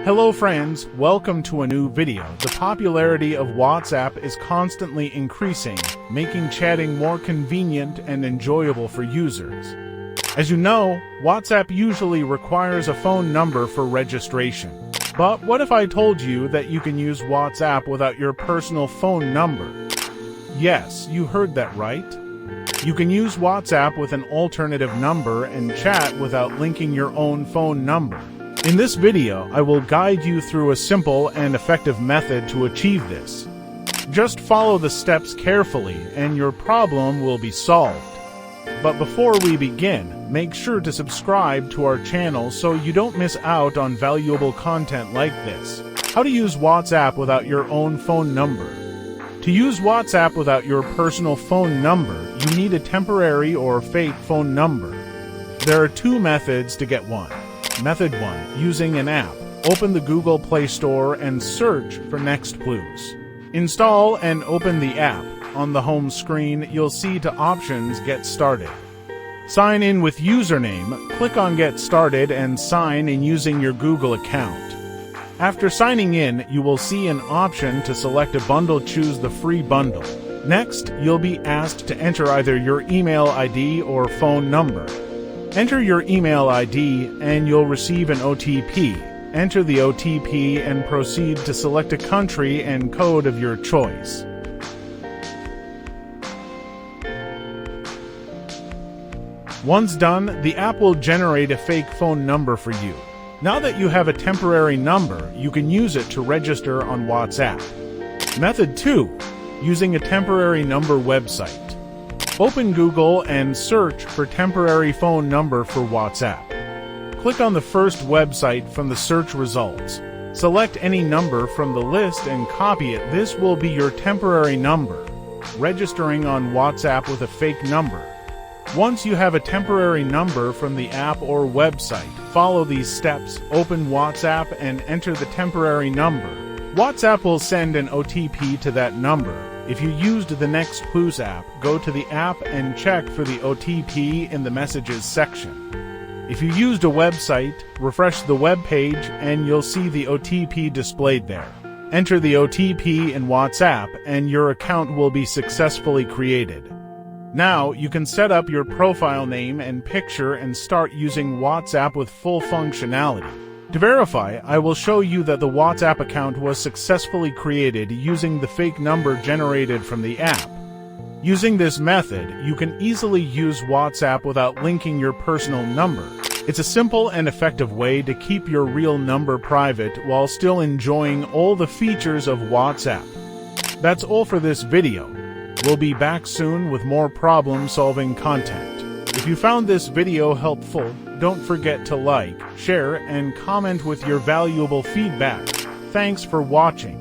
Hello friends, welcome to a new video. The popularity of WhatsApp is constantly increasing, making chatting more convenient and enjoyable for users. As you know, WhatsApp usually requires a phone number for registration. But what if I told you that you can use WhatsApp without your personal phone number? Yes, you heard that right. You can use WhatsApp with an alternative number and chat without linking your own phone number. In this video, I will guide you through a simple and effective method to achieve this. Just follow the steps carefully and your problem will be solved. But before we begin, make sure to subscribe to our channel so you don't miss out on valuable content like this. How to use WhatsApp without your own phone number. To use WhatsApp without your personal phone number, you need a temporary or fake phone number. There are two methods to get one. Method 1. Using an app. Open the Google Play Store and search for Nextclues. Install and open the app. On the home screen, you'll see to options Get Started. Sign in with username. Click on Get Started and sign in using your Google account. After signing in, you will see an option to select a bundle. Choose the free bundle. Next, you'll be asked to enter either your email ID or phone number. Enter your email ID and you'll receive an OTP. Enter the OTP and proceed to select a country and code of your choice. Once done, the app will generate a fake phone number for you. Now that you have a temporary number, you can use it to register on WhatsApp. Method 2. Using a temporary number website. Open Google and search for temporary phone number for WhatsApp. Click on the first website from the search results. Select any number from the list and copy it. This will be your temporary number, registering on WhatsApp with a fake number. Once you have a temporary number from the app or website, follow these steps. Open WhatsApp and enter the temporary number. WhatsApp will send an OTP to that number. If you used the Nextclues app, go to the app and check for the OTP in the Messages section. If you used a website, refresh the web page and you'll see the OTP displayed there. Enter the OTP in WhatsApp and your account will be successfully created. Now, you can set up your profile name and picture and start using WhatsApp with full functionality. To verify, I will show you that the WhatsApp account was successfully created using the fake number generated from the app. Using this method, you can easily use WhatsApp without linking your personal number. It's a simple and effective way to keep your real number private while still enjoying all the features of WhatsApp. That's all for this video. We'll be back soon with more problem-solving content. If you found this video helpful, don't forget to like, share, and comment with your valuable feedback. Thanks for watching.